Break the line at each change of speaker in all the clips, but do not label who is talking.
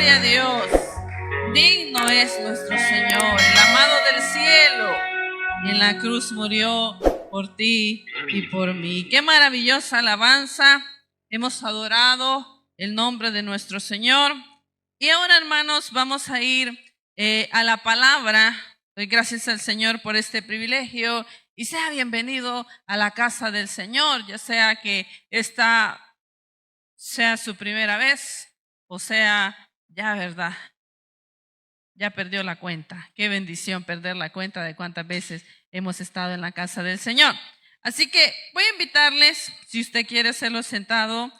Gloria a Dios. Digno es nuestro Señor, el amado del cielo. En la cruz murió por ti y por mí. Qué maravillosa alabanza. Hemos adorado el nombre de nuestro Señor. Y ahora, hermanos, vamos a ir a la palabra. Doy gracias al Señor por este privilegio. Y sea bienvenido a la casa del Señor, ya sea que esta sea su primera vez o sea, ya verdad, ya perdió la cuenta. Qué bendición perder la cuenta de cuántas veces hemos estado en la casa del Señor. Así que voy a invitarles, si usted quiere hacerlo sentado,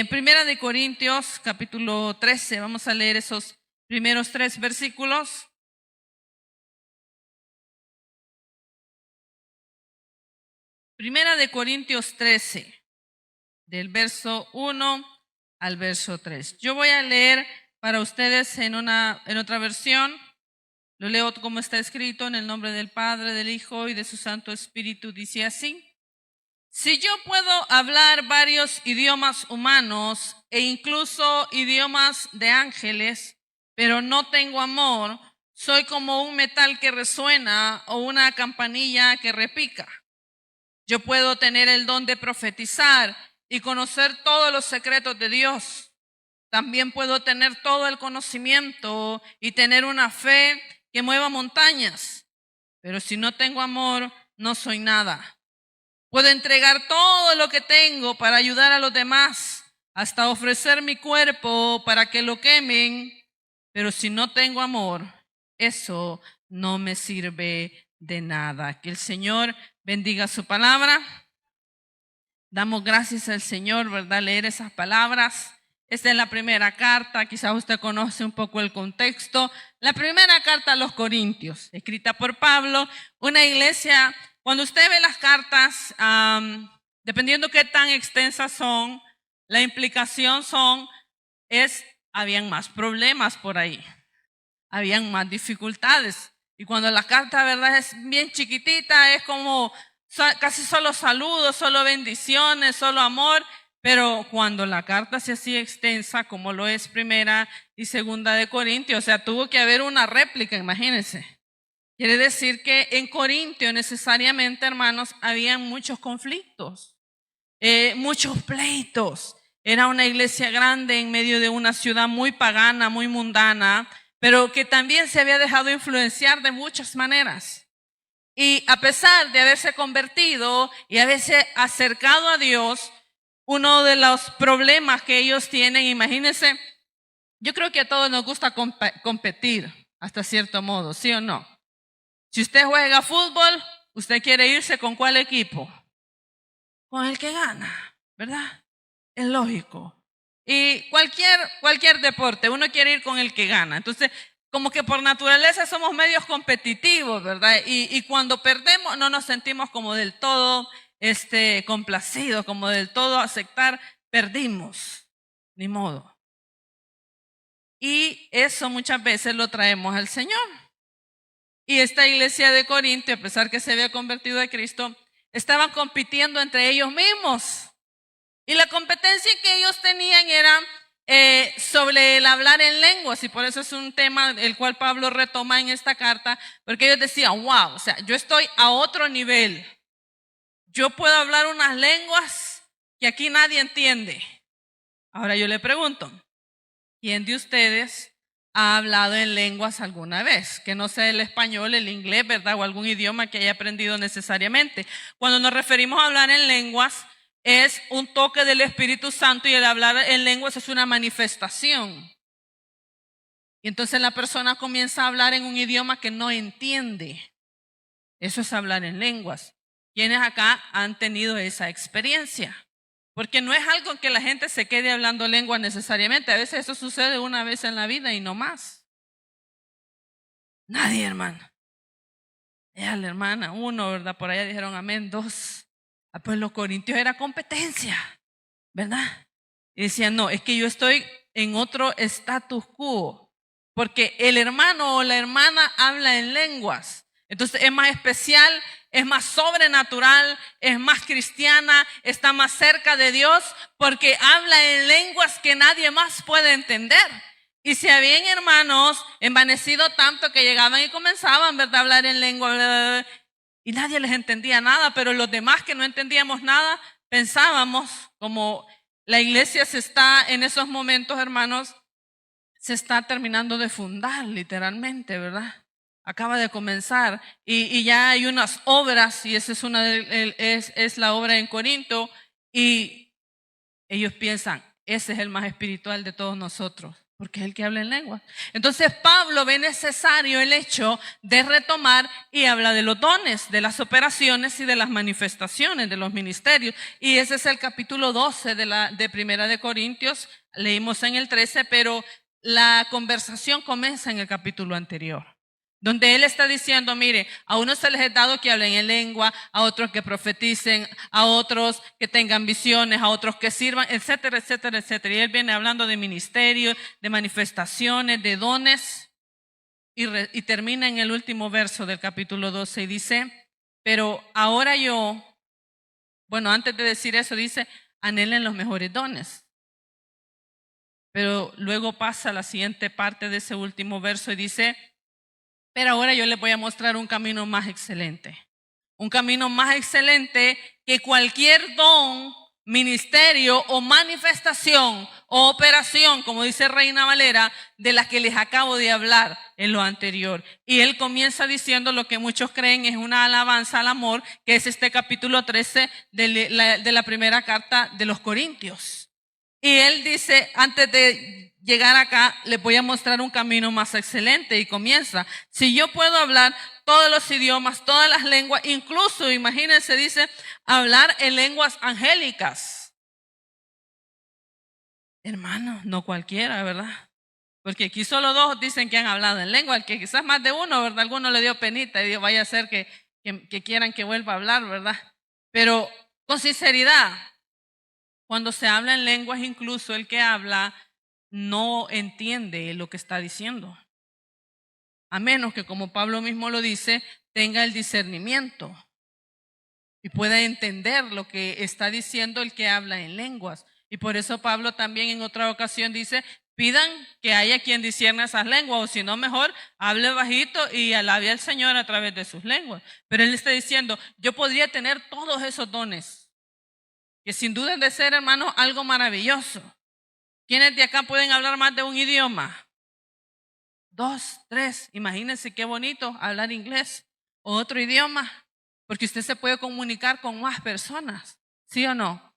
Primera de Corintios, capítulo 13. Vamos a leer esos primeros 3 versículos. Primera de Corintios 13, del verso 1 al verso 3. Yo voy a leer para ustedes en otra versión. Lo leo como está escrito, en el nombre del Padre, del Hijo y de su Santo Espíritu. Dice así: si yo puedo hablar varios idiomas humanos e incluso idiomas de ángeles, pero no tengo amor, soy como un metal que resuena o una campanilla que repica. Yo puedo tener el don de profetizar y conocer todos los secretos de Dios. También puedo tener todo el conocimiento y tener una fe que mueva montañas. Pero si no tengo amor, no soy nada. Puedo entregar todo lo que tengo para ayudar a los demás, hasta ofrecer mi cuerpo para que lo quemen. Pero si no tengo amor, eso no me sirve de nada. Que el Señor bendiga su palabra. Damos gracias al Señor, ¿verdad? Leer esas palabras. Esta es la primera carta, quizás usted conoce un poco el contexto. La primera carta a los Corintios, escrita por Pablo, una iglesia. Cuando usted ve las cartas, dependiendo qué tan extensas son, la implicación habían más problemas por ahí, habían más dificultades. Y cuando la carta, ¿verdad?, es bien chiquitita, es como casi solo saludos, solo bendiciones, solo amor. Pero cuando la carta se hacía extensa, como lo es Primera y Segunda de Corintios, o sea, tuvo que haber una réplica, imagínense. Quiere decir que en Corintio necesariamente, hermanos, habían muchos conflictos, muchos pleitos. Era una iglesia grande en medio de una ciudad muy pagana, muy mundana, pero que también se había dejado influenciar de muchas maneras. Y a pesar de haberse convertido y haberse acercado a Dios, uno de los problemas que ellos tienen, imagínense, yo creo que a todos nos gusta competir hasta cierto modo, ¿sí o no? Si usted juega fútbol, ¿usted quiere irse con cuál equipo? Con el que gana, ¿verdad? Es lógico. Y cualquier deporte, uno quiere ir con el que gana. Entonces, como que por naturaleza somos medios competitivos, ¿verdad? Y cuando perdemos no nos sentimos como del todo complacidos, como del todo aceptar, perdimos, ni modo. Y eso muchas veces lo traemos al Señor. Y esta iglesia de Corintio, a pesar que se había convertido a Cristo, estaban compitiendo entre ellos mismos. Y la competencia que ellos tenían era sobre el hablar en lenguas, y por eso es un tema el cual Pablo retoma en esta carta, porque ellos decían, wow, o sea, yo estoy a otro nivel. Yo puedo hablar unas lenguas que aquí nadie entiende. Ahora yo le pregunto, ¿quién de ustedes ha hablado en lenguas alguna vez? Que no sea el español, el inglés, ¿verdad? O algún idioma que haya aprendido necesariamente. Cuando nos referimos a hablar en lenguas, es un toque del Espíritu Santo, y el hablar en lenguas es una manifestación. Y entonces la persona comienza a hablar en un idioma que no entiende. Eso es hablar en lenguas. ¿Quiénes acá han tenido esa experiencia? Porque no es algo que la gente se quede hablando lengua necesariamente. A veces eso sucede una vez en la vida y no más. Nadie, hermano. Ella, la hermana, uno, ¿verdad? Por allá dijeron amén, 2. Pues los corintios era competencia, ¿verdad? Y decían, no, es que yo estoy en otro status quo. Porque el hermano o la hermana habla en lenguas. Entonces es más especial, es más sobrenatural, es más cristiana, está más cerca de Dios, porque habla en lenguas que nadie más puede entender. Y se habían, hermanos, envanecido tanto que llegaban y comenzaban, ¿verdad?, a hablar en lengua, y nadie les entendía nada, pero los demás que no entendíamos nada, pensábamos, como la iglesia se está en esos momentos, hermanos, se está terminando de fundar literalmente, ¿verdad? Acaba de comenzar y ya hay unas obras, y esa es la obra en Corinto, y ellos piensan, ese es el más espiritual de todos nosotros, porque es el que habla en lengua. Entonces Pablo ve necesario el hecho de retomar y habla de los dones, de las operaciones y de las manifestaciones de los ministerios. Y ese es el capítulo 12 de Primera de Corintios. Leímos en el 13, pero la conversación comienza en el capítulo anterior, donde él está diciendo, mire, a unos se les ha dado que hablen en lengua, a otros que profeticen, a otros que tengan visiones, a otros que sirvan, etcétera, etcétera, etcétera. Y él viene hablando de ministerio, de manifestaciones, de dones, y termina en el último verso del capítulo 12 y dice, pero ahora antes de decir eso dice, anhelen los mejores dones. Pero luego pasa la siguiente parte de ese último verso y dice, pero ahora yo les voy a mostrar un camino más excelente. Un camino más excelente que cualquier don, ministerio o manifestación o operación, como dice Reina Valera, de las que les acabo de hablar en lo anterior. Y él comienza diciendo lo que muchos creen es una alabanza al amor, que es este capítulo 13 de la primera carta de los Corintios. Y él dice, antes de llegar acá, les voy a mostrar un camino más excelente. Y comienza, si yo puedo hablar todos los idiomas, todas las lenguas, incluso, imagínense, dice, hablar en lenguas angélicas. Hermano, no cualquiera, ¿verdad? Porque aquí solo 2 dicen que han hablado en lengua, el que quizás más de uno, ¿verdad? Alguno le dio penita y dijo, vaya a ser que quieran que vuelva a hablar, ¿verdad? Pero con sinceridad, cuando se habla en lenguas, incluso el que habla no entiende lo que está diciendo. A menos que, como Pablo mismo lo dice, tenga el discernimiento y pueda entender lo que está diciendo el que habla en lenguas. Y por eso Pablo también en otra ocasión dice, pidan que haya quien discierna esas lenguas, o si no, mejor hable bajito y alabe al Señor a través de sus lenguas. Pero él está diciendo, yo podría tener todos esos dones, que sin duda de ser, hermanos, algo maravilloso. ¿Quiénes de acá pueden hablar más de un idioma? 2, 3, imagínense qué bonito hablar inglés o otro idioma, porque usted se puede comunicar con más personas, ¿sí o no?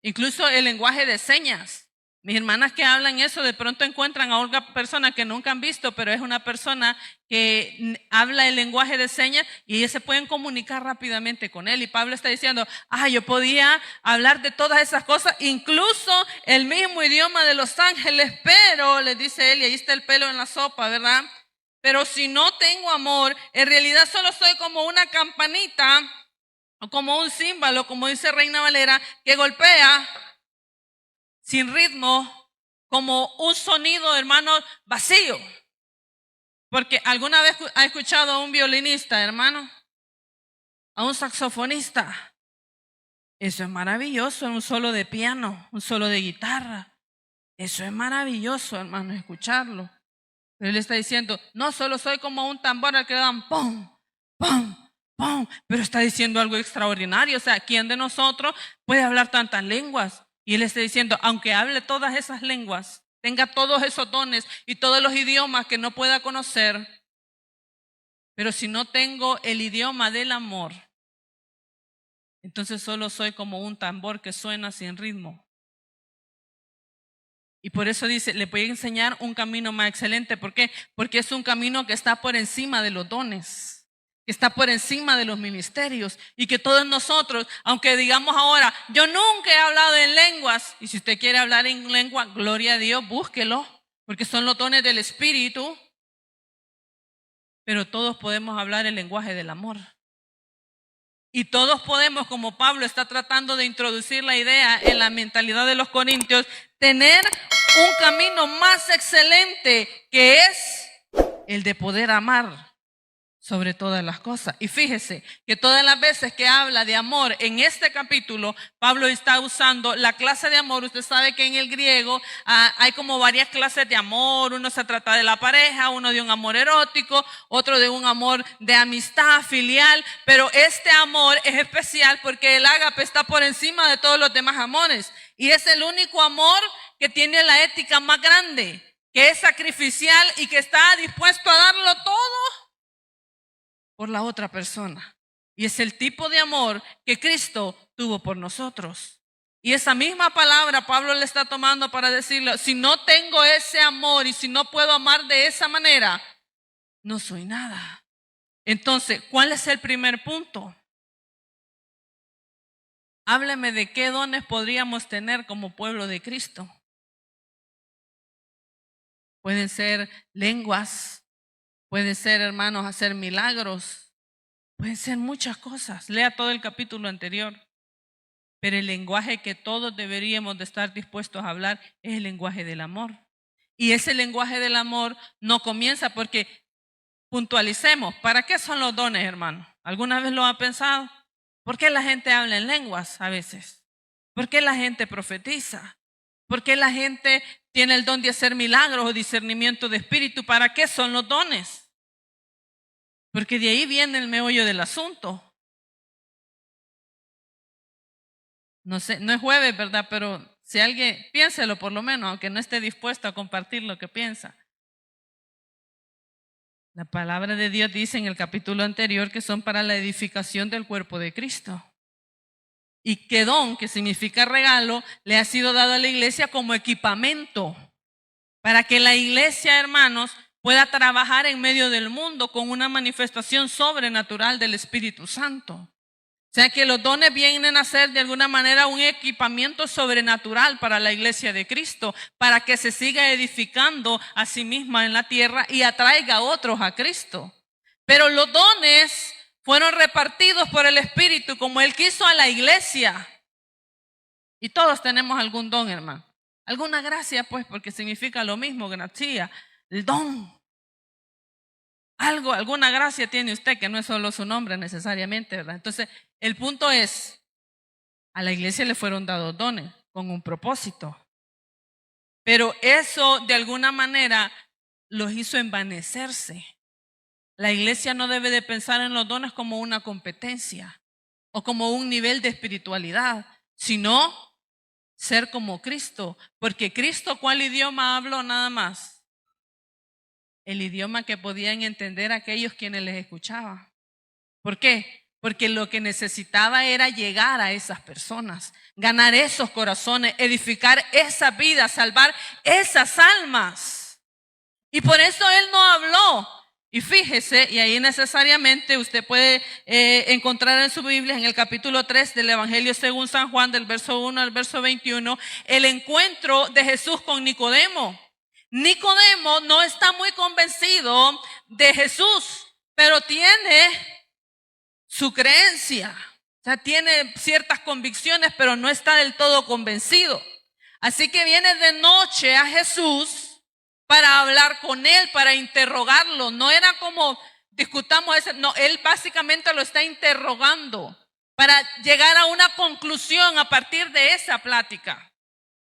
Incluso el lenguaje de señas. Mis hermanas que hablan eso, de pronto encuentran a otra persona que nunca han visto, pero es una persona que habla el lenguaje de señas y ellas se pueden comunicar rápidamente con él. Y Pablo está diciendo, yo podía hablar de todas esas cosas, incluso el mismo idioma de los ángeles, pero, le dice él, y ahí está el pelo en la sopa, ¿verdad? Pero si no tengo amor, en realidad solo soy como una campanita o como un címbalo, como dice Reina Valera, que golpea sin ritmo, como un sonido, hermano, vacío. Porque alguna vez ha escuchado a un violinista, hermano, a un saxofonista. Eso es maravilloso, un solo de piano, un solo de guitarra. Eso es maravilloso, hermano, escucharlo. Pero él está diciendo, no solo soy como un tambor al que dan pum, pum, pum, pero está diciendo algo extraordinario. O sea, ¿quién de nosotros puede hablar tantas lenguas? Y él está diciendo, aunque hable todas esas lenguas, tenga todos esos dones y todos los idiomas que no pueda conocer, pero si no tengo el idioma del amor, entonces solo soy como un tambor que suena sin ritmo. Y por eso dice, le voy a enseñar un camino más excelente. ¿Por qué? Porque es un camino que está por encima de los dones, que está por encima de los ministerios, y que todos nosotros, aunque digamos ahora, yo nunca he hablado en lenguas, y si usted quiere hablar en lengua, gloria a Dios, búsquelo, porque son los dones del Espíritu, pero todos podemos hablar el lenguaje del amor. Y todos podemos, como Pablo está tratando de introducir la idea en la mentalidad de los corintios, tener un camino más excelente, que es el de poder amar sobre todas las cosas. Y fíjese que todas las veces que habla de amor en este capítulo, Pablo está usando la clase de amor. Usted sabe que en el griego hay como varias clases de amor. Uno se trata de la pareja, uno de un amor erótico, otro de un amor de amistad filial. Pero este amor es especial porque el ágape está por encima de todos los demás amores. Y es el único amor que tiene la ética más grande, que es sacrificial y que está dispuesto a darlo todo por la otra persona. Y es el tipo de amor que Cristo tuvo por nosotros. Y esa misma palabra Pablo le está tomando para decirle, si no tengo ese amor y si no puedo amar de esa manera, no soy nada. Entonces, ¿cuál es el primer punto? Hábleme de qué dones podríamos tener como pueblo de Cristo. Pueden ser lenguas, pueden ser, hermanos, hacer milagros, pueden ser muchas cosas. Lea todo el capítulo anterior. Pero el lenguaje que todos deberíamos de estar dispuestos a hablar es el lenguaje del amor. Y ese lenguaje del amor no comienza porque puntualicemos. ¿Para qué son los dones, hermano? ¿Alguna vez lo ha pensado? ¿Por qué la gente habla en lenguas a veces? ¿Por qué la gente profetiza? ¿Por qué la gente tiene el don de hacer milagros o discernimiento de espíritu? ¿Para qué son los dones? Porque de ahí viene el meollo del asunto. No sé, no es jueves, ¿verdad? Pero si alguien, piénselo por lo menos, aunque no esté dispuesto a compartir lo que piensa. La palabra de Dios dice en el capítulo anterior que son para la edificación del cuerpo de Cristo. Y que don, que significa regalo, le ha sido dado a la iglesia como equipamiento para que la iglesia, hermanos, pueda trabajar en medio del mundo con una manifestación sobrenatural del Espíritu Santo. O sea que los dones vienen a ser de alguna manera un equipamiento sobrenatural para la iglesia de Cristo, para que se siga edificando a sí misma en la tierra y atraiga a otros a Cristo. Pero los dones fueron repartidos por el Espíritu como Él quiso a la iglesia. Y todos tenemos algún don, hermano. Alguna gracia, pues, porque significa lo mismo, gracia, el don. Alguna gracia tiene usted que no es solo su nombre necesariamente, ¿verdad? Entonces, el punto es, a la iglesia le fueron dados dones con un propósito. Pero eso de alguna manera los hizo envanecerse. La iglesia no debe de pensar en los dones como una competencia o como un nivel de espiritualidad, sino ser como Cristo. Porque Cristo, ¿cuál idioma habló nada más? El idioma que podían entender aquellos quienes les escuchaban. ¿Por qué? Porque lo que necesitaba era llegar a esas personas, ganar esos corazones, edificar esas vidas, salvar esas almas. Y por eso Él no habló. Y fíjese, y ahí necesariamente usted puede encontrar en su Biblia, en el capítulo 3 del Evangelio según San Juan, del verso 1 al verso 21, el encuentro de Jesús con Nicodemo. Nicodemo no está muy convencido de Jesús, pero tiene su creencia. O sea, tiene ciertas convicciones, pero no está del todo convencido. Así que viene de noche a Jesús para hablar con Él, para interrogarlo. No era como discutamos eso, no, Él básicamente lo está interrogando para llegar a una conclusión a partir de esa plática.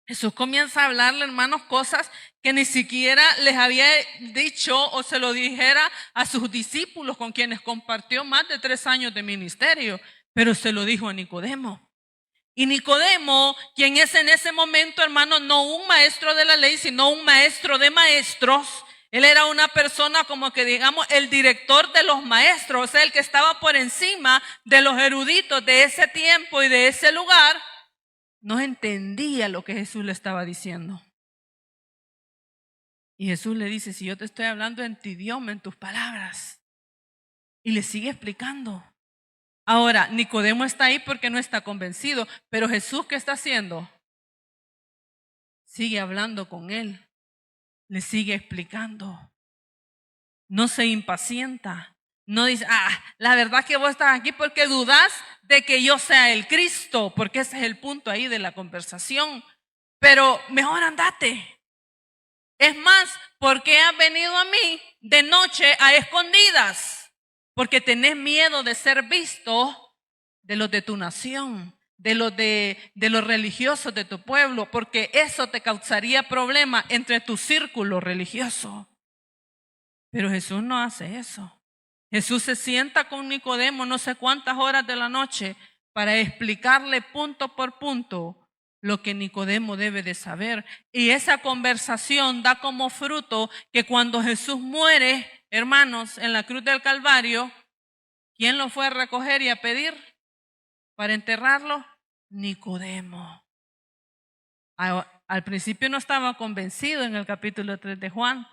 Jesús comienza a hablarle, hermanos, cosas que ni siquiera les había dicho o se lo dijera a sus discípulos con quienes compartió más de 3 años de ministerio, pero se lo dijo a Nicodemo. Y Nicodemo, quien es en ese momento, hermano, no un maestro de la ley, sino un maestro de maestros. Él era una persona como que digamos el director de los maestros, o sea, el que estaba por encima de los eruditos de ese tiempo y de ese lugar. No entendía lo que Jesús le estaba diciendo. Y Jesús le dice, si yo te estoy hablando en tu idioma, en tus palabras. Y le sigue explicando. Ahora, Nicodemo está ahí porque no está convencido, pero Jesús, ¿qué está haciendo? Sigue hablando con él, le sigue explicando. No se impacienta, no dice, la verdad que vos estás aquí porque dudas de que yo sea el Cristo, porque ese es el punto ahí de la conversación, pero mejor andate. Es más, ¿por qué has venido a mí de noche a escondidas? porque tenés miedo de ser visto de los de tu nación, de los religiosos de tu pueblo, porque eso te causaría problema entre tu círculo religioso. Pero Jesús no hace eso. Jesús se sienta con Nicodemo no sé cuántas horas de la noche para explicarle punto por punto lo que Nicodemo debe de saber. Y esa conversación da como fruto que cuando Jesús muere, hermanos, en la cruz del Calvario, ¿quién lo fue a recoger y a pedir para enterrarlo? Nicodemo. Al principio no estaba convencido en el capítulo 3 de Juan,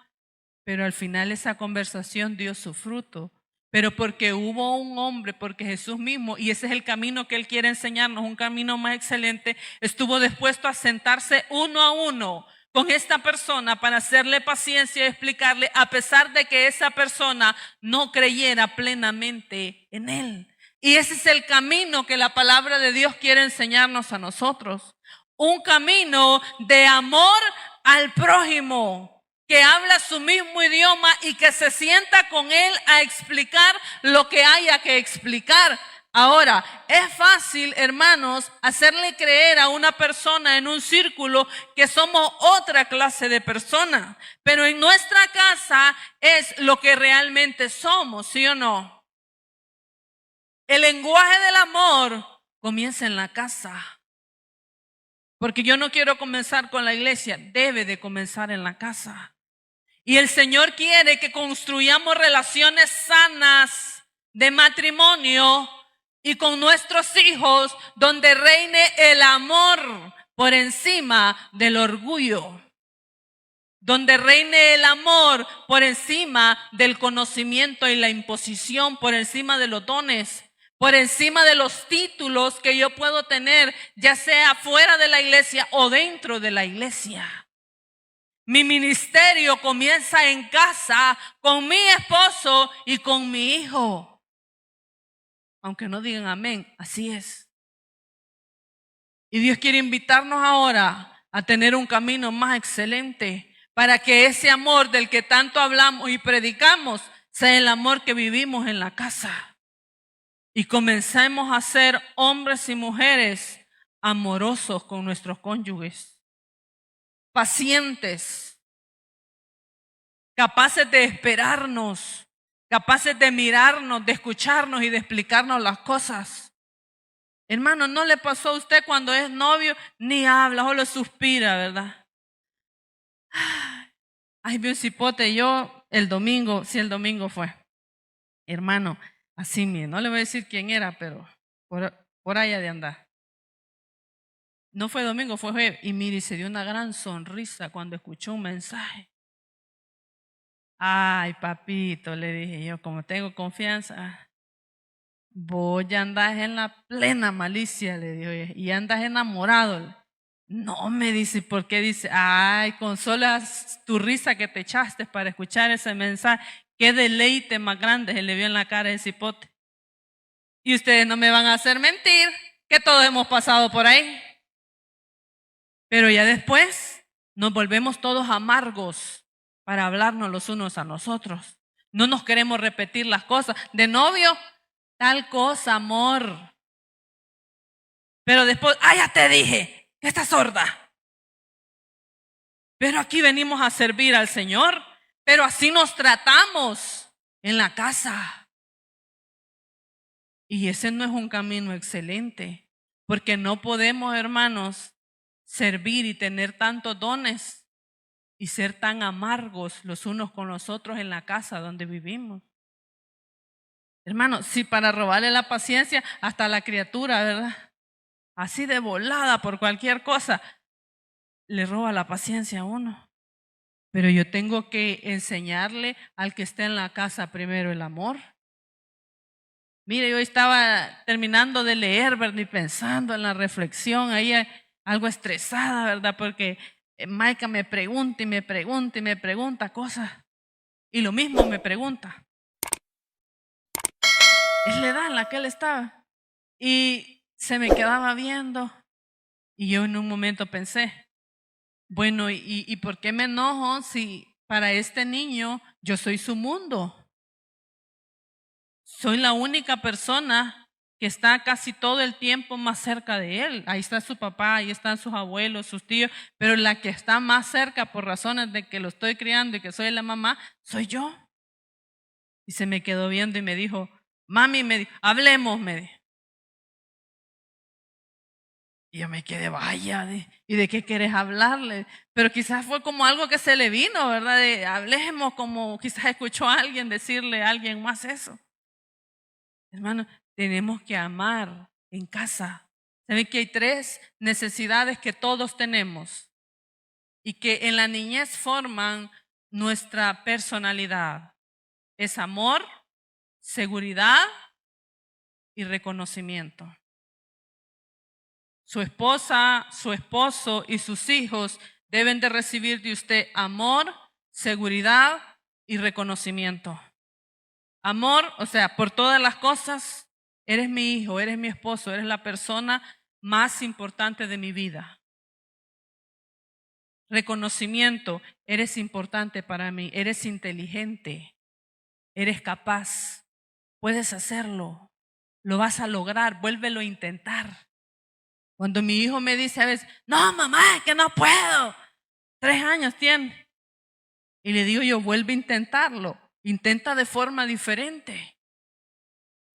pero al final esa conversación dio su fruto. Pero porque hubo un hombre, porque Jesús mismo, y ese es el camino que Él quiere enseñarnos, un camino más excelente, estuvo dispuesto a sentarse uno a uno con esta persona para hacerle paciencia y explicarle, a pesar de que esa persona no creyera plenamente en Él. Y ese es el camino que la palabra de Dios quiere enseñarnos a nosotros. Un camino de amor al prójimo, que habla su mismo idioma y que se sienta con él a explicar lo que haya que explicar. Ahora, es fácil, hermanos, hacerle creer a una persona en un círculo que somos otra clase de persona, pero en nuestra casa es lo que realmente somos, ¿sí o no? El lenguaje del amor comienza en la casa, porque yo no quiero comenzar con la iglesia, debe de comenzar en la casa. Y el Señor quiere que construyamos relaciones sanas de matrimonio y con nuestros hijos, donde reine el amor por encima del orgullo, donde reine el amor por encima del conocimiento y la imposición, por encima de los dones, por encima de los títulos que yo puedo tener, ya sea fuera de la iglesia o dentro de la iglesia. Mi ministerio comienza en casa con mi esposo y con mi hijo. Aunque no digan amén, así es. Y Dios quiere invitarnos ahora a tener un camino más excelente para que ese amor del que tanto hablamos y predicamos sea el amor que vivimos en la casa. Y comencemos a ser hombres y mujeres amorosos con nuestros cónyuges, pacientes, capaces de esperarnos, capaces de mirarnos, de escucharnos y de explicarnos las cosas. Hermano, ¿no le pasó a usted cuando es novio? Ni habla, solo suspira, ¿verdad? Ay, vi un cipote yo el domingo fue. Hermano, así mismo, no le voy a decir quién era, pero por allá de andar. No fue domingo, fue jueves. Y mire, se dio una gran sonrisa cuando escuchó un mensaje. Ay, papito, le dije yo, como tengo confianza, vos ya andás en la plena malicia, le digo, y andas enamorado. No, me dice, ¿por qué? Dice, ay, consolas tu risa que te echaste para escuchar ese mensaje. Qué deleite más grande se le vio en la cara de cipote. Y ustedes no me van a hacer mentir, que todos hemos pasado por ahí. Pero ya después nos volvemos todos amargos para hablarnos los unos a nosotros. No nos queremos repetir las cosas. De novio, tal cosa, amor. Pero después, ya te dije, que estás sorda. Pero aquí venimos a servir al Señor. Pero así nos tratamos en la casa. Y ese no es un camino excelente. Porque no podemos, hermanos, servir y tener tantos dones y ser tan amargos los unos con los otros en la casa donde vivimos. Hermano, si para robarle la paciencia hasta a la criatura, ¿verdad? Así de volada por cualquier cosa, le roba la paciencia a uno. Pero yo tengo que enseñarle al que esté en la casa primero el amor. Mire, yo estaba terminando de leer, ¿verdad? Y pensando en la reflexión, ahí algo estresada, ¿verdad? Porque Maika me pregunta y me pregunta y me pregunta cosas. Y lo mismo me pregunta. Es la edad en la que él estaba. Y se me quedaba viendo. Y yo en un momento pensé, bueno, ¿y por qué me enojo si para este niño yo soy su mundo? soy la única persona que está casi todo el tiempo más cerca de él. Ahí está su papá, ahí están sus abuelos, sus tíos, pero la que está más cerca por razones de que lo estoy criando y que soy la mamá, soy yo. Y se me quedó viendo y me dijo, mami, hablemos, me dijo. Y yo me quedé, vaya, ¿y de qué quieres hablarle? Pero quizás fue como algo que se le vino, ¿verdad? De hablemos, como quizás escuchó a alguien decirle a alguien más eso. Hermano, tenemos que amar en casa. ¿Saben que hay 3 necesidades que todos tenemos y que en la niñez forman nuestra personalidad? Es amor, seguridad y reconocimiento. Su esposa, su esposo y sus hijos deben de recibir de usted amor, seguridad y reconocimiento. Amor, o sea, por todas las cosas, eres mi hijo, eres mi esposo, eres la persona más importante de mi vida. Reconocimiento, eres importante para mí, eres inteligente, eres capaz, puedes hacerlo, lo vas a lograr, vuélvelo a intentar. Cuando mi hijo me dice a veces, no mamá, es que no puedo, 3 años tiene. Y le digo yo, vuelve a intentarlo, intenta de forma diferente.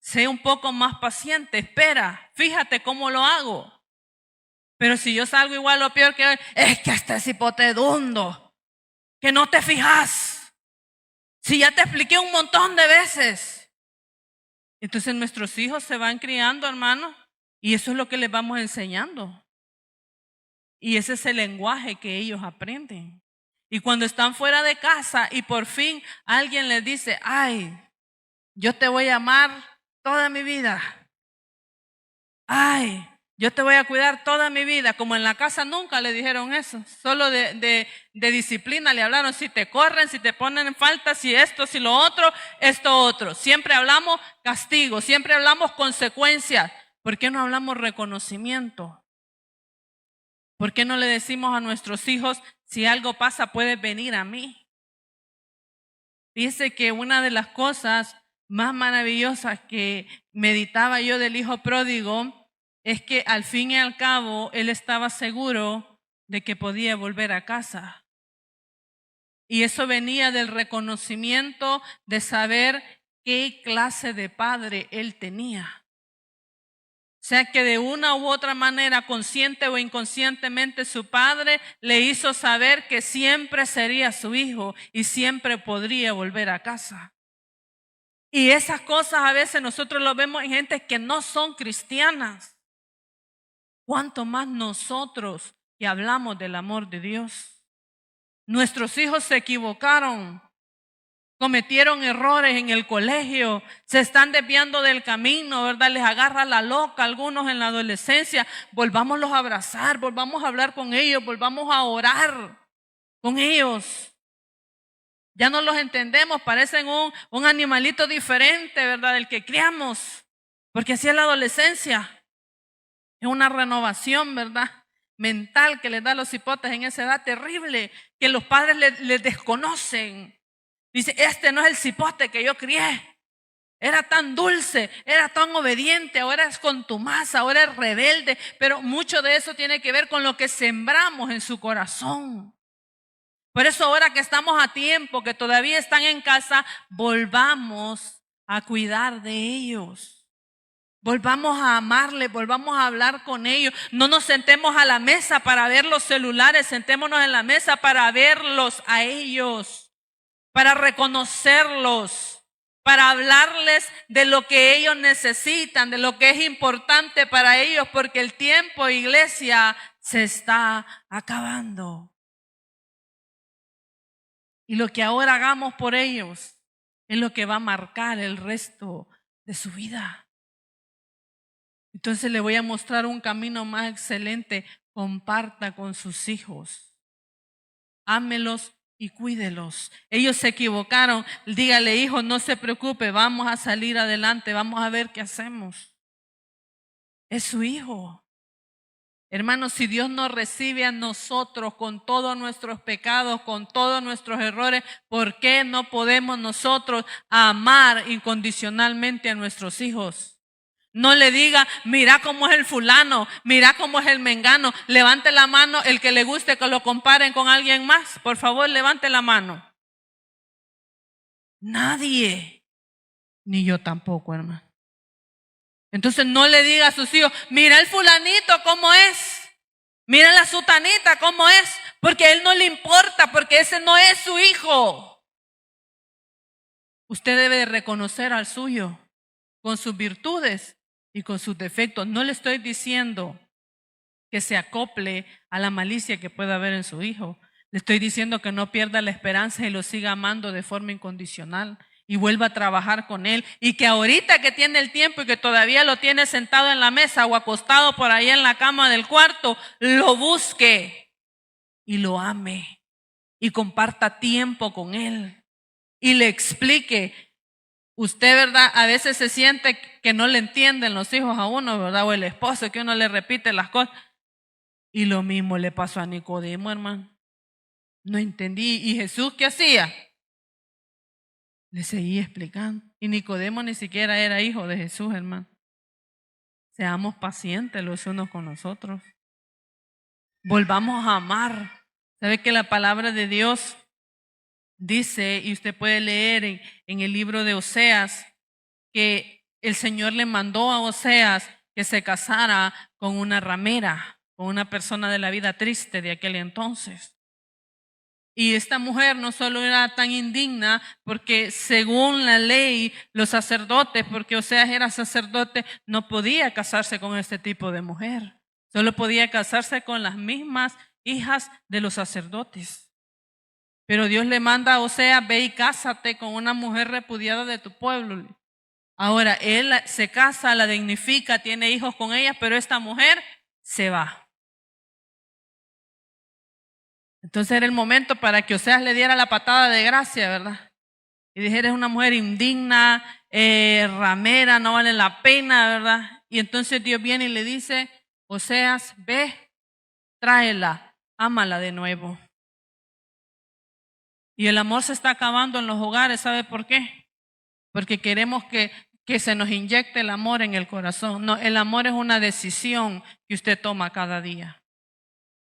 Sé un poco más paciente, espera, fíjate cómo lo hago. Pero si yo salgo igual o peor que él, es que este cipote dundo, que no te fijas. Si ya te expliqué un montón de veces. Entonces nuestros hijos se van criando, hermano, y eso es lo que les vamos enseñando. Y ese es el lenguaje que ellos aprenden. Y cuando están fuera de casa y por fin alguien les dice, ay, yo te voy a amar toda mi vida. Ay, yo te voy a cuidar toda mi vida. Como en la casa nunca le dijeron eso. Solo de disciplina le hablaron. Si te corren, si te ponen en falta, si esto, si lo otro, esto otro. Siempre hablamos castigo, siempre hablamos consecuencias. ¿Por qué no hablamos reconocimiento? ¿Por qué no le decimos a nuestros hijos, si algo pasa, puedes venir a mí? Dice que una de las cosas más maravillosas que meditaba yo del hijo pródigo es que al fin y al cabo él estaba seguro de que podía volver a casa. Y eso venía del reconocimiento de saber qué clase de padre él tenía. O sea que de una u otra manera, consciente o inconscientemente, su padre le hizo saber que siempre sería su hijo y siempre podría volver a casa. Y esas cosas a veces nosotros lo vemos en gente que no son cristianas. ¿Cuánto más nosotros que hablamos del amor de Dios? Nuestros hijos se equivocaron. Cometieron errores en el colegio, se están desviando del camino, ¿verdad? Les agarra la loca algunos en la adolescencia. Volvámoslos a abrazar, volvamos a hablar con ellos, volvamos a orar con ellos. Ya no los entendemos, parecen un animalito diferente, ¿verdad? Del que criamos, porque así es la adolescencia. Es una renovación, ¿verdad? Mental que les da a los cipotes en esa edad terrible, que los padres les desconocen. Dice, este no es el cipote que yo crié. Era tan dulce, era tan obediente, ahora es contumaz, ahora es rebelde. Pero mucho de eso tiene que ver con lo que sembramos en su corazón. Por eso ahora que estamos a tiempo, que todavía están en casa, volvamos a cuidar de ellos. Volvamos a amarles, volvamos a hablar con ellos. No nos sentemos a la mesa para ver los celulares, sentémonos en la mesa para verlos a ellos, para reconocerlos, para hablarles de lo que ellos necesitan, de lo que es importante para ellos, porque el tiempo, iglesia, se está acabando. Y lo que ahora hagamos por ellos es lo que va a marcar el resto de su vida. Entonces le voy a mostrar un camino más excelente. Comparta con sus hijos. Ámelos y cuídelos. Ellos se equivocaron. Dígale, hijo, no se preocupe, vamos a salir adelante, vamos a ver qué hacemos. Es su hijo. Hermanos, si Dios nos recibe a nosotros con todos nuestros pecados, con todos nuestros errores, ¿por qué no podemos nosotros amar incondicionalmente a nuestros hijos? No le diga, mira cómo es el fulano, mira cómo es el mengano. Levante la mano el que le guste que lo comparen con alguien más. Por favor, levante la mano. Nadie. Ni yo tampoco, hermano. Entonces no le diga a sus hijos, mira el fulanito cómo es. Mira la sutanita cómo es. Porque a él no le importa, porque ese no es su hijo. Usted debe reconocer al suyo con sus virtudes y con sus defectos. No le estoy diciendo que se acople a la malicia que pueda haber en su hijo. Le estoy diciendo que no pierda la esperanza y lo siga amando de forma incondicional y vuelva a trabajar con él. Y que ahorita que tiene el tiempo y que todavía lo tiene sentado en la mesa o acostado por ahí en la cama del cuarto, lo busque y lo ame y comparta tiempo con él y le explique. Usted, ¿verdad? A veces se siente que no le entienden los hijos a uno, ¿verdad? O el esposo, que uno le repite las cosas. Y lo mismo le pasó a Nicodemo, hermano. No entendí. ¿Y Jesús qué hacía? Le seguía explicando. Y Nicodemo ni siquiera era hijo de Jesús, hermano. Seamos pacientes los unos con los otros. Volvamos a amar. ¿Sabe que la palabra de Dios dice, y usted puede leer en el libro de Oseas, que el Señor le mandó a Oseas que se casara con una ramera, con una persona de la vida triste de aquel entonces? Y esta mujer no solo era tan indigna porque según la ley, los sacerdotes, porque Oseas era sacerdote, no podía casarse con este tipo de mujer. Solo podía casarse con las mismas hijas de los sacerdotes. Pero Dios le manda a Oseas, ve y cásate con una mujer repudiada de tu pueblo. Ahora, él se casa, la dignifica, tiene hijos con ella, pero esta mujer se va. Entonces era el momento para que Oseas le diera la patada de gracia, ¿verdad? Y dijera, es una mujer indigna, ramera, no vale la pena, ¿verdad? Y entonces Dios viene y le dice, Oseas, ve, tráela, ámala de nuevo. Y el amor se está acabando en los hogares, ¿sabe por qué? Porque queremos que se nos inyecte el amor en el corazón. No, el amor es una decisión que usted toma cada día.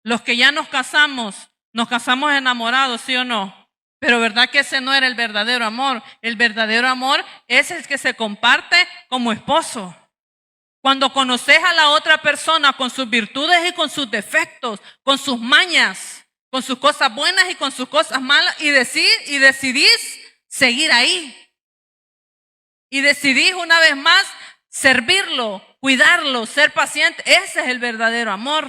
Los que ya nos casamos enamorados, ¿sí o no? Pero ¿verdad que ese no era el verdadero amor? El verdadero amor es el que se comparte como esposo. Cuando conoces a la otra persona con sus virtudes y con sus defectos, con sus mañas, con sus cosas buenas y con sus cosas malas, y decidís seguir ahí. Y decidís una vez más servirlo, cuidarlo, ser paciente. Ese es el verdadero amor.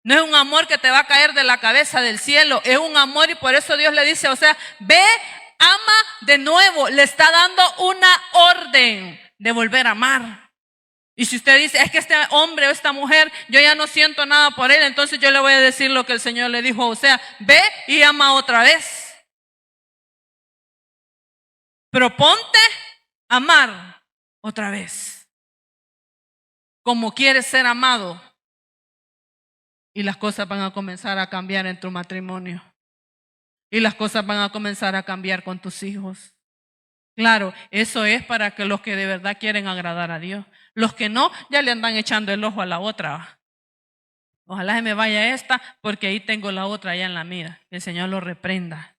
No es un amor que te va a caer de la cabeza del cielo. Es un amor y por eso Dios le dice, o sea, ve, ama de nuevo. Le está dando una orden de volver a amar. Y si usted dice, es que este hombre o esta mujer, yo ya no siento nada por él, entonces yo le voy a decir lo que el Señor le dijo, o sea, ve y ama otra vez. Proponte amar otra vez. Como quieres ser amado. Y las cosas van a comenzar a cambiar en tu matrimonio. Y las cosas van a comenzar a cambiar con tus hijos. Claro, eso es para que los que de verdad quieren agradar a Dios. Los que no, ya le andan echando el ojo a la otra. Ojalá se me vaya esta, porque ahí tengo la otra allá en la mira. Que el Señor lo reprenda.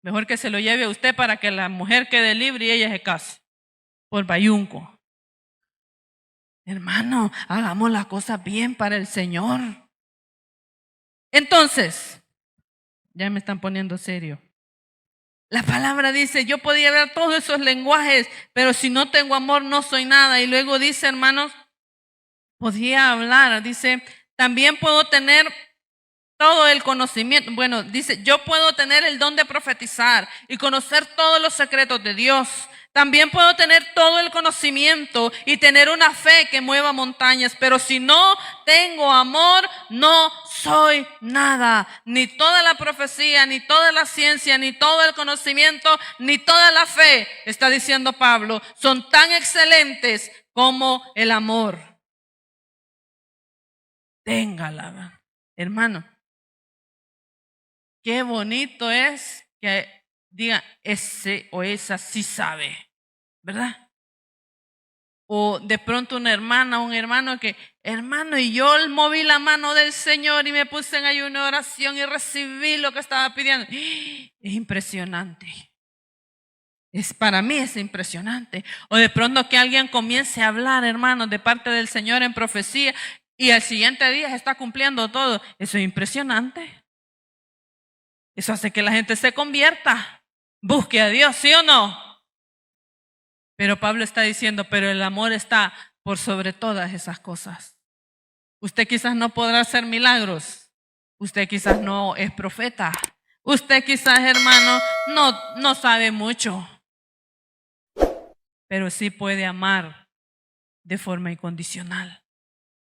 Mejor que se lo lleve a usted para que la mujer quede libre y ella se case. Por bayunco. Hermano, hagamos las cosas bien para el Señor. Entonces, ya me están poniendo serio. La palabra dice, yo podía ver todos esos lenguajes, pero si no tengo amor no soy nada. Y luego dice, hermanos, podía hablar, dice, también puedo tener todo el conocimiento. Bueno, dice, yo puedo tener el don de profetizar y conocer todos los secretos de Dios. También puedo tener todo el conocimiento y tener una fe que mueva montañas, pero si no tengo amor, no soy nada. Ni toda la profecía, ni toda la ciencia, ni todo el conocimiento, ni toda la fe, está diciendo Pablo, son tan excelentes como el amor. téngala. Hermano, qué bonito es que diga ese o esa sí sabe, ¿verdad? O de pronto una hermana, un hermano que, hermano, y yo moví la mano del Señor y me puse en ayuno de oración y recibí lo que estaba pidiendo. Es impresionante. Para mí es impresionante. O de pronto que alguien comience a hablar, hermanos, de parte del Señor en profecía y al siguiente día se está cumpliendo todo. Eso es impresionante. Eso hace que la gente se convierta. Busque a Dios, ¿sí o no? Pero Pablo está diciendo, pero el amor está por sobre todas esas cosas. Usted quizás no podrá hacer milagros. Usted quizás no es profeta. Usted quizás, hermano, no sabe mucho. Pero sí puede amar de forma incondicional.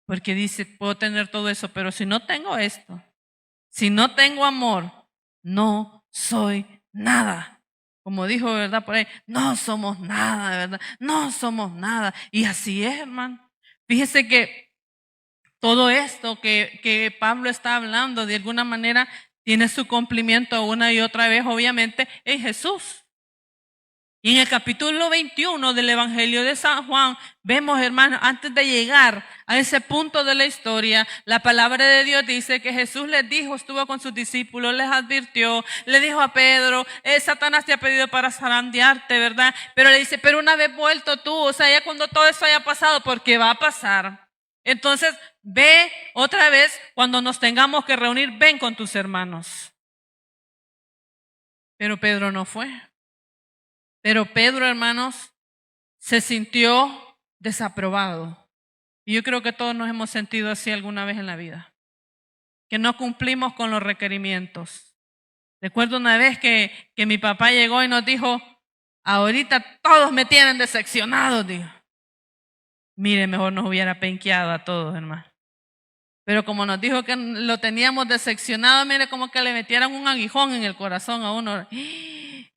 Porque dice, puedo tener todo eso, pero si no tengo esto, si no tengo amor, no soy nada. Como dijo, ¿verdad? Por ahí, no somos nada, ¿verdad? No somos nada. Y así es, hermano. Fíjese que todo esto que Pablo está hablando, de alguna manera, tiene su cumplimiento una y otra vez, obviamente, en Jesús. Y en el capítulo 21 del Evangelio de San Juan, vemos, hermanos, antes de llegar a ese punto de la historia, la palabra de Dios dice que Jesús les dijo, estuvo con sus discípulos, les advirtió, le dijo a Pedro, Satanás te ha pedido para zarandearte, ¿verdad? Pero le dice, pero una vez vuelto tú, o sea, ya cuando todo eso haya pasado, porque va a pasar. Entonces, ve otra vez, cuando nos tengamos que reunir, ven con tus hermanos. Pero Pedro no fue. Pero Pedro, hermanos, se sintió desaprobado. Y yo creo que todos nos hemos sentido así alguna vez en la vida. Que no cumplimos con los requerimientos. Recuerdo una vez que mi papá llegó y nos dijo, ahorita todos me tienen decepcionados, dijo. Mire, mejor nos hubiera penqueado a todos, hermano. Pero como nos dijo que lo teníamos decepcionado, mire, como que le metieran un aguijón en el corazón a uno.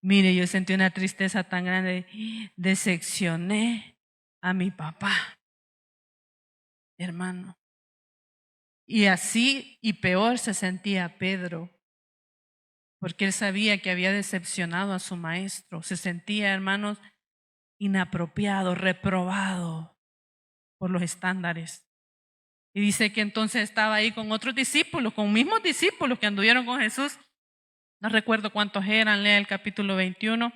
Mire, yo sentí una tristeza tan grande. Decepcioné a mi papá, hermano. Y así y peor se sentía Pedro, porque él sabía que había decepcionado a su maestro. Se sentía, hermanos, inapropiado, reprobado por los estándares. Y dice que entonces estaba ahí con otros discípulos, con mismos discípulos que anduvieron con Jesús. No recuerdo cuántos eran, lea el capítulo 21,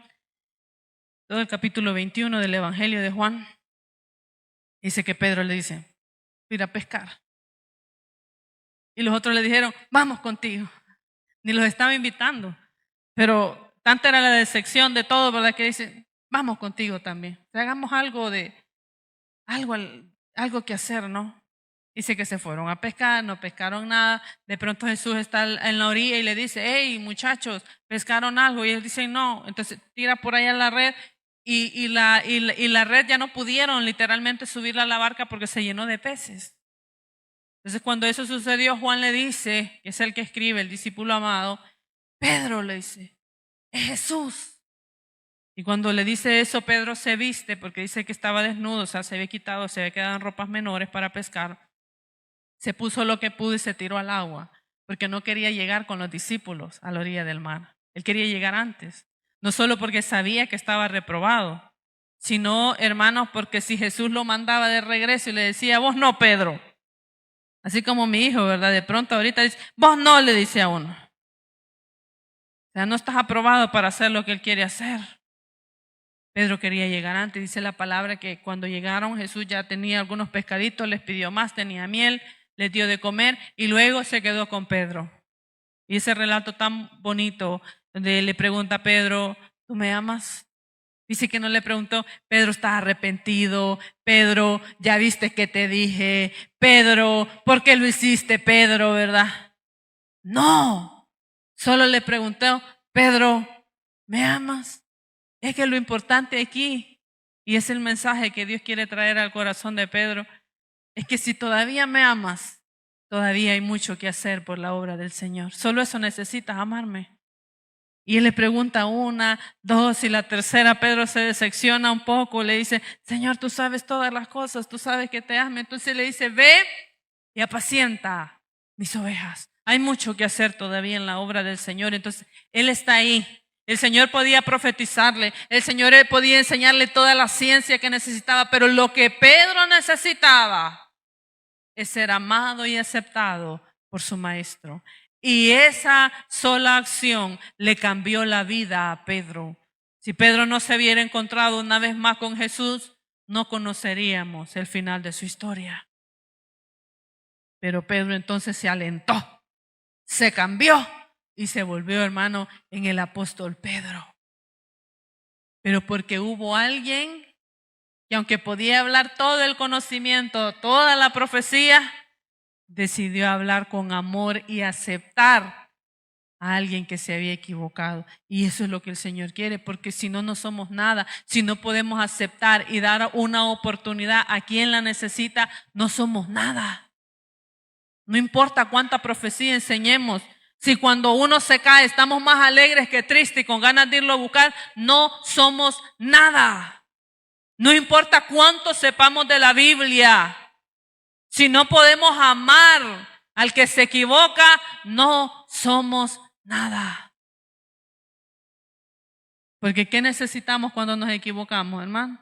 todo el capítulo 21 del Evangelio de Juan. Dice que Pedro le dice, ir a pescar. Y los otros le dijeron, vamos contigo. Ni los estaba invitando. Pero tanta era la decepción de todo, ¿verdad? Que dicen, vamos contigo también. O sea, hagamos algo que hacer, ¿no? Dice que se fueron a pescar, no pescaron nada. De pronto Jesús está en la orilla y le dice, hey muchachos, ¿pescaron algo? Y ellos dicen, no. Entonces tira por allá la red y la red ya no pudieron literalmente subirla a la barca porque se llenó de peces. Entonces cuando eso sucedió, Juan le dice, que es el que escribe, el discípulo amado, Pedro le dice, es Jesús. Y cuando le dice eso, Pedro se viste porque dice que estaba desnudo, o sea, se había quitado, se había quedado en ropas menores para pescar. Se puso lo que pudo y se tiró al agua, porque no quería llegar con los discípulos a la orilla del mar. Él quería llegar antes, no solo porque sabía que estaba reprobado, sino, hermanos, porque si Jesús lo mandaba de regreso y le decía, vos no, Pedro, así como mi hijo, ¿verdad? De pronto ahorita dice, vos no, le dice a uno. O sea, no estás aprobado para hacer lo que él quiere hacer. Pedro quería llegar antes, dice la palabra que cuando llegaron Jesús ya tenía algunos pescaditos, les pidió más, tenía miel, les dio de comer y luego se quedó con Pedro. Y ese relato tan bonito donde le pregunta a Pedro, ¿tú me amas? Dice que no le preguntó, Pedro, ¿estás arrepentido? Pedro, ¿ya viste que te dije? Pedro, ¿por qué lo hiciste, Pedro, verdad? No, solo le preguntó, Pedro, ¿me amas? Es que lo importante aquí, y es el mensaje que Dios quiere traer al corazón de Pedro, es que si todavía me amas, todavía hay mucho que hacer por la obra del Señor. Solo eso necesitas, amarme. Y él le pregunta una, dos y la tercera, Pedro se decepciona un poco, le dice, Señor, tú sabes todas las cosas, tú sabes que te amo. Entonces le dice, ve y apacienta mis ovejas. Hay mucho que hacer todavía en la obra del Señor. Entonces, Él está ahí. El Señor podía profetizarle, el Señor podía enseñarle toda la ciencia que necesitaba, pero lo que Pedro necesitaba es ser amado y aceptado por su maestro. Y esa sola acción le cambió la vida a Pedro. Si Pedro no se hubiera encontrado una vez más con Jesús, no conoceríamos el final de su historia. Pero Pedro entonces se alentó, se cambió y se volvió, hermano, en el apóstol Pedro. Pero porque hubo alguien que, aunque podía hablar todo el conocimiento, toda la profecía, decidió hablar con amor y aceptar a alguien que se había equivocado. Y eso es lo que el Señor quiere, porque si no, no somos nada. Si no podemos aceptar y dar una oportunidad a quien la necesita, no somos nada. No importa cuánta profecía enseñemos. Si cuando uno se cae estamos más alegres que tristes y con ganas de irlo a buscar, no somos nada. No importa cuánto sepamos de la Biblia. Si no podemos amar al que se equivoca, no somos nada. Porque ¿qué necesitamos cuando nos equivocamos, hermano?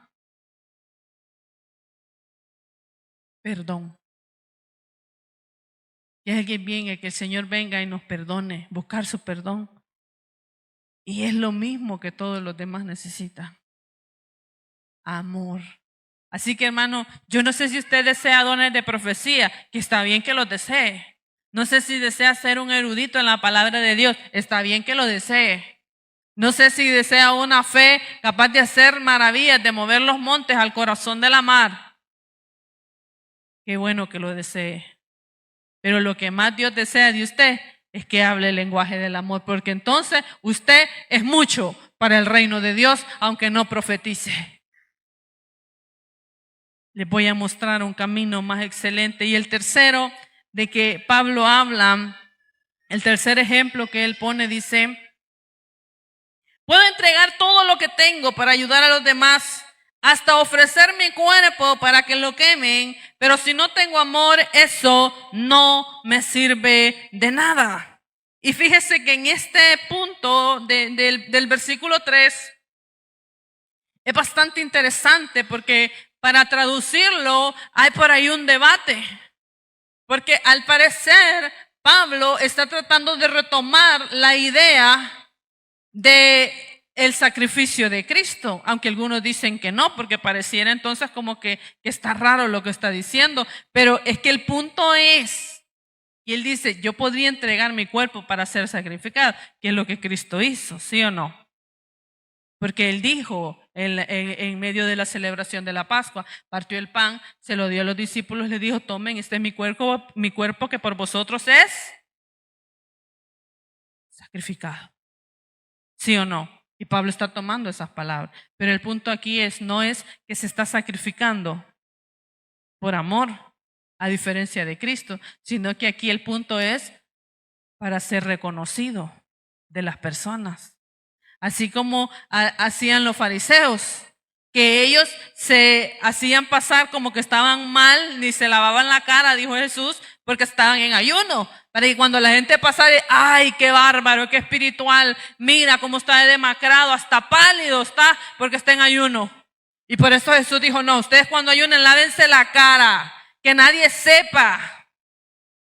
Perdón. Y es que bien, que el Señor venga y nos perdone, buscar su perdón. Y es lo mismo que todos los demás necesitan. Amor. Así que, hermano, yo no sé si usted desea dones de profecía, que está bien que los desee. No sé si desea ser un erudito en la palabra de Dios, está bien que lo desee. No sé si desea una fe capaz de hacer maravillas, de mover los montes al corazón de la mar. Qué bueno que lo desee. Pero lo que más Dios desea de usted es que hable el lenguaje del amor, porque entonces usted es mucho para el reino de Dios, aunque no profetice. Les voy a mostrar un camino más excelente. Y el tercero de que Pablo habla, el tercer ejemplo que él pone, dice: puedo entregar todo lo que tengo para ayudar a los demás, hasta ofrecer mi cuerpo para que lo quemen, pero si no tengo amor, eso no me sirve de nada. Y fíjese que en este punto del versículo 3 es bastante interesante, porque para traducirlo hay por ahí un debate, porque al parecer Pablo está tratando de retomar la idea de el sacrificio de Cristo, aunque algunos dicen que no, porque pareciera entonces como que está raro lo que está diciendo, pero es que el punto es, y él dice, yo podría entregar mi cuerpo para ser sacrificado, que es lo que Cristo hizo, ¿sí o no? Porque él dijo en medio de la celebración de la Pascua, partió el pan, se lo dio a los discípulos, le dijo: tomen, este es mi cuerpo que por vosotros es sacrificado. ¿Sí o no? Y Pablo está tomando esas palabras. Pero el punto aquí no es que se está sacrificando por amor, a diferencia de Cristo, sino que aquí el punto es para ser reconocido de las personas. Así como hacían los fariseos, que ellos se hacían pasar como que estaban mal, ni se lavaban la cara, dijo Jesús, porque estaban en ayuno. Para que cuando la gente pasara, ay, qué bárbaro, qué espiritual, mira cómo está demacrado, hasta pálido está, porque está en ayuno. Y por eso Jesús dijo: no, ustedes cuando ayunen, lávense la cara, que nadie sepa.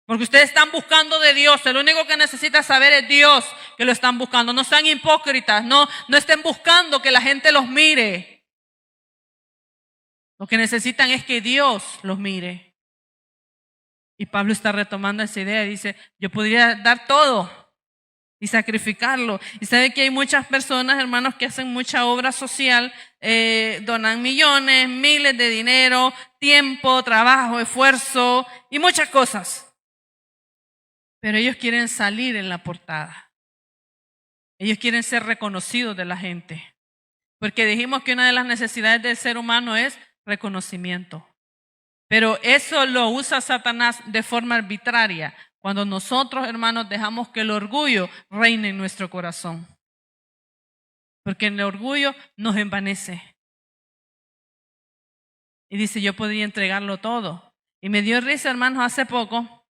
Porque ustedes están buscando de Dios. El único que necesita saber es Dios que lo están buscando. No sean hipócritas. No estén buscando que la gente los mire. Lo que necesitan es que Dios los mire. Y Pablo está retomando esa idea. Dice: yo podría dar todo y sacrificarlo. Y sabe que hay muchas personas, hermanos, que hacen mucha obra social. Donan millones, miles de dinero, tiempo, trabajo, esfuerzo y muchas cosas. Pero ellos quieren salir en la portada. Ellos quieren ser reconocidos de la gente. Porque dijimos que una de las necesidades del ser humano es reconocimiento. Pero eso lo usa Satanás de forma arbitraria, cuando nosotros, hermanos, dejamos que el orgullo reine en nuestro corazón. Porque el orgullo nos envanece. Y dice: yo podría entregarlo todo. Y me dio risa, hermanos, hace poco.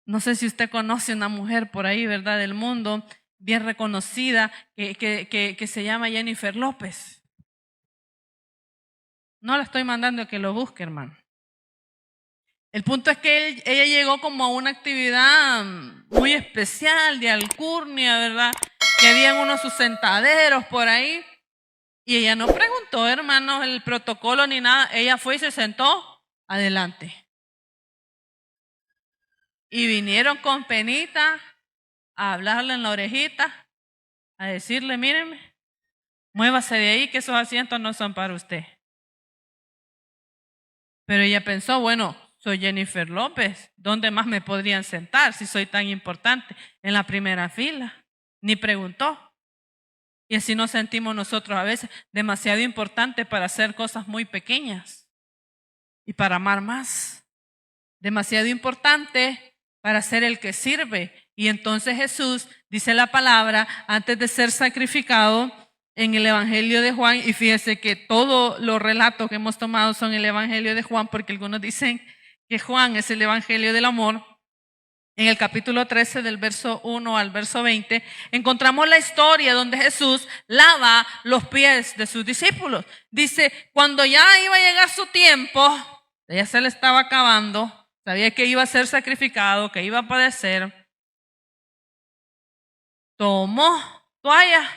No sé si usted conoce una mujer por ahí, ¿verdad? Del mundo, bien reconocida, que se llama Jennifer López. No la estoy mandando a que lo busque, hermano. El punto es que ella llegó como a una actividad muy especial de alcurnia, ¿verdad? Que habían unos sus sentaderos por ahí. Y ella no preguntó, hermanos, el protocolo ni nada. Ella fue y se sentó adelante. Y vinieron con penita a hablarle en la orejita, a decirle, mírenme, muévase de ahí que esos asientos no son para usted. Pero ella pensó, bueno, soy Jennifer López, ¿dónde más me podrían sentar si soy tan importante? En la primera fila. Ni preguntó. Y así nos sentimos nosotros a veces, demasiado importantes para hacer cosas muy pequeñas y para amar más. Demasiado importante para ser el que sirve. Y entonces Jesús, dice la palabra, antes de ser sacrificado en el Evangelio de Juan, y fíjese que todos los relatos que hemos tomado son el Evangelio de Juan, porque algunos dicen que Juan es el Evangelio del amor. En el capítulo 13 del verso 1 al verso 20, encontramos la historia donde Jesús lava los pies de sus discípulos. Dice, cuando ya iba a llegar su tiempo, ya se le estaba acabando, sabía que iba a ser sacrificado, que iba a padecer, tomó toalla,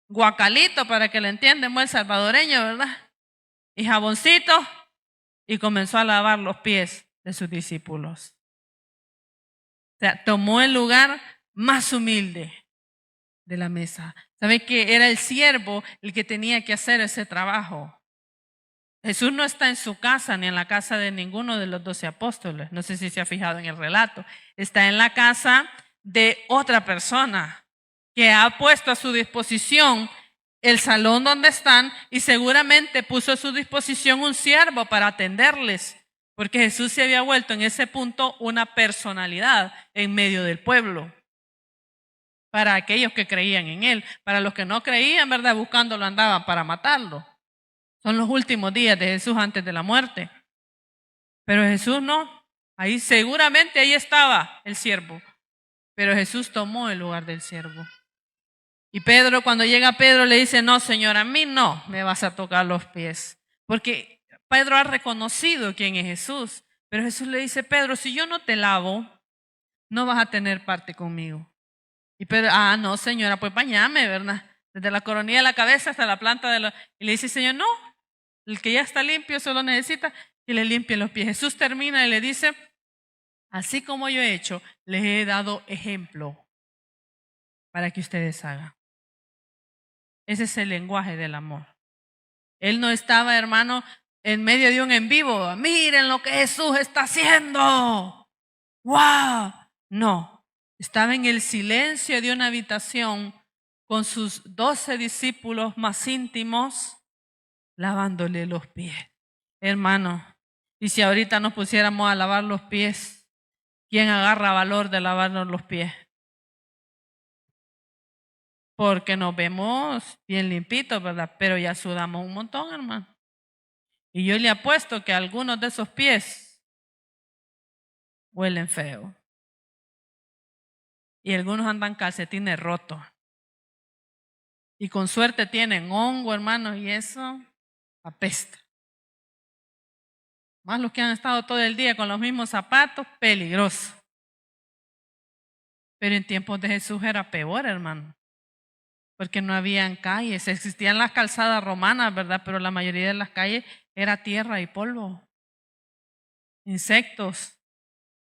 guacalito para que le entiendan, el salvadoreño, ¿verdad? Y jaboncito, y comenzó a lavar los pies de sus discípulos. O sea, tomó el lugar más humilde de la mesa. ¿Sabe que era el siervo el que tenía que hacer ese trabajo? Jesús no está en su casa ni en la casa de ninguno de los 12 apóstoles. No sé si se ha fijado en el relato. Está en la casa de otra persona que ha puesto a su disposición el salón donde están y seguramente puso a su disposición un siervo para atenderles. Porque Jesús se había vuelto en ese punto una personalidad en medio del pueblo. Para aquellos que creían en Él. Para los que no creían, ¿verdad? Buscándolo andaban para matarlo. Son los últimos días de Jesús antes de la muerte. Pero Jesús no. Ahí seguramente ahí estaba el siervo. Pero Jesús tomó el lugar del siervo. Y Pedro, cuando llega Pedro, le dice, no, Señor, a mí no me vas a tocar los pies. Porque Pedro ha reconocido quién es Jesús, pero Jesús le dice, Pedro, si yo no te lavo, no vas a tener parte conmigo. Y Pedro, no, señora, pues bañame, ¿verdad? Desde la coronilla de la cabeza hasta la planta de la... Y le dice, Señor, no, el que ya está limpio solo necesita que le limpie los pies. Jesús termina y le dice, así como yo he hecho, les he dado ejemplo para que ustedes hagan. Ese es el lenguaje del amor. Él no estaba, hermano, en medio de un en vivo. Miren lo que Jesús está haciendo. ¡Wow! No, estaba en el silencio de una habitación con sus 12 discípulos más íntimos, lavándole los pies. Hermano, y si ahorita nos pusiéramos a lavar los pies, ¿quién agarra valor de lavarnos los pies? Porque nos vemos bien limpitos, ¿verdad? Pero ya sudamos un montón, hermano. Y yo le apuesto que algunos de esos pies huelen feo. Y algunos andan calcetines rotos. Y con suerte tienen hongo, hermanos, y eso apesta. Más los que han estado todo el día con los mismos zapatos, peligroso. Pero en tiempos de Jesús era peor, hermano. Porque no habían calles, existían las calzadas romanas, ¿verdad? Pero la mayoría de las calles era tierra y polvo. Insectos,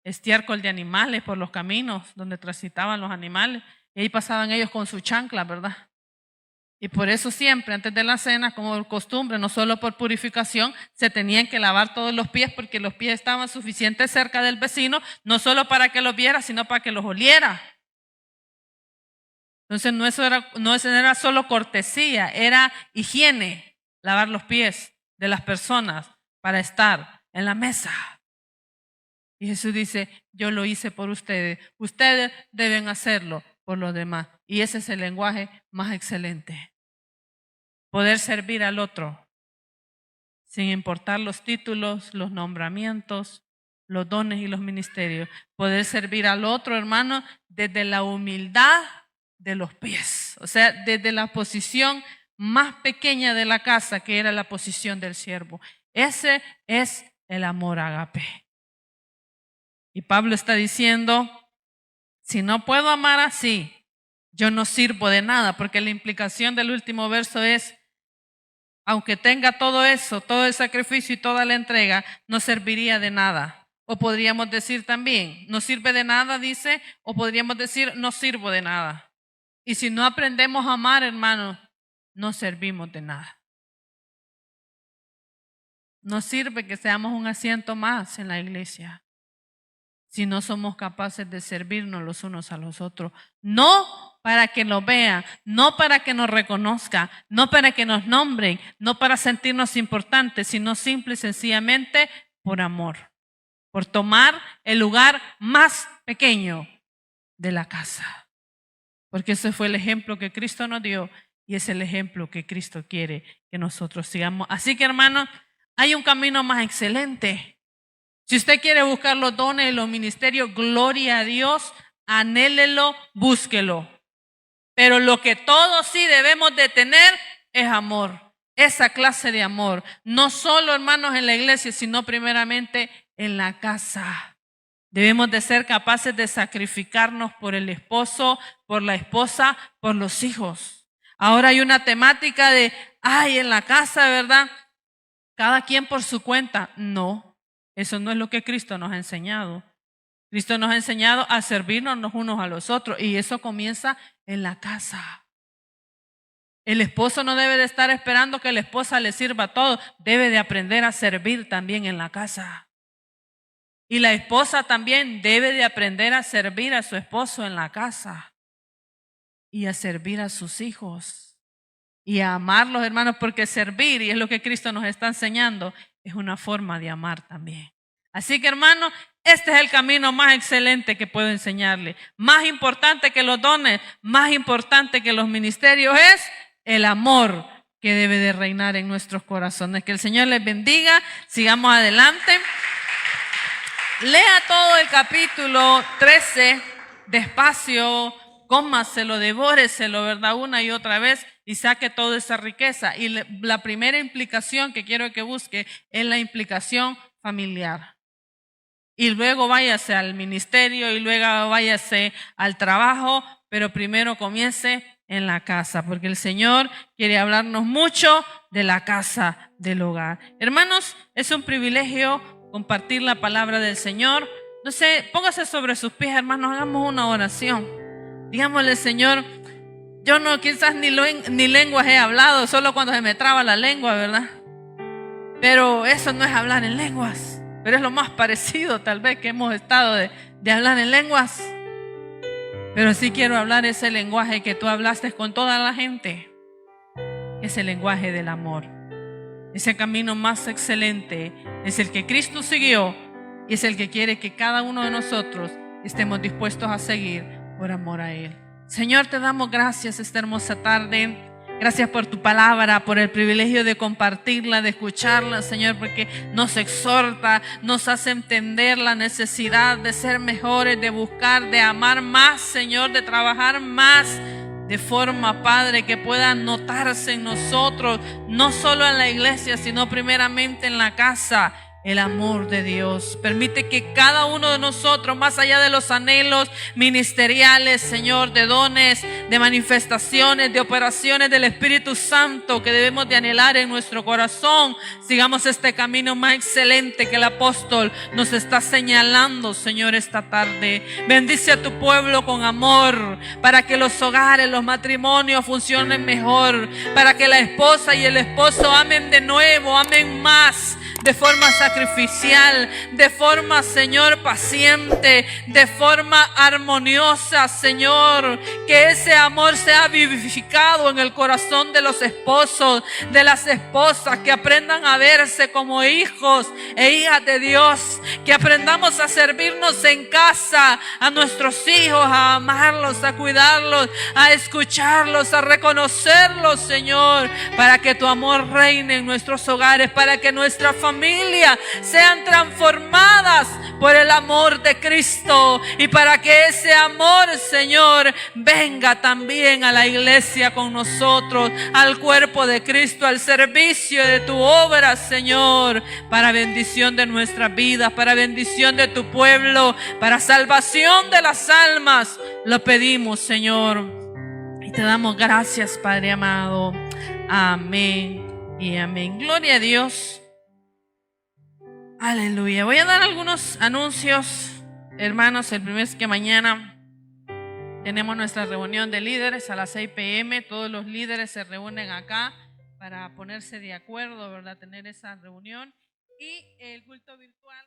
estiércol de animales por los caminos donde transitaban los animales. Y ahí pasaban ellos con su chancla, ¿verdad? Y por eso siempre, antes de la cena, como costumbre, no solo por purificación, se tenían que lavar todos los pies porque los pies estaban suficientemente cerca del vecino, no solo para que los viera, sino para que los oliera. Entonces no era solo cortesía, era higiene, lavar los pies de las personas para estar en la mesa. Y Jesús dice, yo lo hice por ustedes, ustedes deben hacerlo por los demás. Y ese es el lenguaje más excelente. Poder servir al otro, sin importar los títulos, los nombramientos, los dones y los ministerios. Poder servir al otro, hermano, desde la humildad de los pies. O sea, desde la posición más pequeña de la casa, que era la posición del siervo. Ese es el amor ágape. Y Pablo está diciendo, si no puedo amar así, yo no sirvo de nada, porque la implicación del último verso es, aunque tenga todo eso, todo el sacrificio y toda la entrega, no serviría de nada. O podríamos decir también, no sirve de nada, dice, o podríamos decir, no sirvo de nada. Y si no aprendemos a amar, hermanos, no servimos de nada. No sirve que seamos un asiento más en la iglesia si no somos capaces de servirnos los unos a los otros. No para que nos vean, no para que nos reconozcan, no para que nos nombren, no para sentirnos importantes, sino simple y sencillamente por amor, por tomar el lugar más pequeño de la casa. Porque ese fue el ejemplo que Cristo nos dio y es el ejemplo que Cristo quiere que nosotros sigamos. Así que, hermanos, hay un camino más excelente. Si usted quiere buscar los dones y los ministerios, gloria a Dios, anhélelo, búsquelo. Pero lo que todos sí debemos de tener es amor, esa clase de amor. No solo, hermanos, en la iglesia, sino primeramente en la casa. Debemos de ser capaces de sacrificarnos por el esposo, por la esposa, por los hijos. Ahora hay una temática de, en la casa, ¿verdad? Cada quien por su cuenta. No. Eso no es lo que Cristo nos ha enseñado. Cristo nos ha enseñado a servirnos los unos a los otros y eso comienza en la casa. El esposo no debe de estar esperando que la esposa le sirva todo. Debe de aprender a servir también en la casa. Y la esposa también debe de aprender a servir a su esposo en la casa y a servir a sus hijos y a amarlos, hermanos, porque servir, y es lo que Cristo nos está enseñando, es una forma de amar también. Así que, hermano, este es el camino más excelente que puedo enseñarle. Más importante que los dones, más importante que los ministerios es el amor que debe de reinar en nuestros corazones. Que el Señor les bendiga. Sigamos adelante. Lea todo el capítulo 13 despacio, cómaselo, devóreselo, ¿verdad? Una y otra vez y saque toda esa riqueza. Y la primera implicación que quiero que busque es la implicación familiar. Y luego váyase al ministerio y luego váyase al trabajo, pero primero comience en la casa, porque el Señor quiere hablarnos mucho de la casa, del hogar. Hermanos, es un privilegio compartir la palabra del Señor. No sé, póngase sobre sus pies, hermanos, hagamos una oración. Digámosle, Señor, yo no quizás ni lenguas he hablado, solo cuando se me traba la lengua, ¿verdad? Pero eso no es hablar en lenguas, pero es lo más parecido tal vez que hemos estado de hablar en lenguas. Pero sí quiero hablar ese lenguaje que tú hablaste con toda la gente, ese lenguaje del amor. Ese camino más excelente es el que Cristo siguió y es el que quiere que cada uno de nosotros estemos dispuestos a seguir por amor a Él. Señor, te damos gracias esta hermosa tarde. Gracias por tu palabra, por el privilegio de compartirla, de escucharla, Señor, porque nos exhorta, nos hace entender la necesidad de ser mejores, de buscar, de amar más, Señor, de trabajar más de forma, Padre, que pueda notarse en nosotros, no solo en la iglesia, sino primeramente en la casa, el amor de Dios. Permite que cada uno de nosotros, más allá de los anhelos ministeriales, Señor, de dones, de manifestaciones, de operaciones del Espíritu Santo que debemos de anhelar en nuestro corazón, sigamos este camino más excelente que el apóstol nos está señalando, Señor, esta tarde. Bendice a tu pueblo con amor, para que los hogares, los matrimonios funcionen mejor, para que la esposa y el esposo amen de nuevo, amen más, de forma sacrificial, de forma, Señor, paciente, de forma armoniosa, Señor. Que ese amor sea vivificado en el corazón de los esposos, de las esposas, que aprendan a verse como hijos e hijas de Dios, que aprendamos a servirnos en casa a nuestros hijos, a amarlos, a cuidarlos, a escucharlos, a reconocerlos, Señor, para que tu amor reine en nuestros hogares, para que nuestra familia sean transformadas por el amor de Cristo, y para que ese amor, Señor, venga también a la iglesia con nosotros, al cuerpo de Cristo, al servicio de tu obra, Señor, para bendición de nuestras vidas, para bendición de tu pueblo, para salvación de las almas. Lo pedimos, Señor, y te damos gracias, Padre amado. Amén y amén. Gloria a Dios. Aleluya. Voy a dar algunos anuncios, hermanos. El primero es que mañana tenemos nuestra reunión de líderes a las 6 p.m. Todos los líderes se reúnen acá para ponerse de acuerdo, ¿verdad? Tener esa reunión. Y el culto virtual.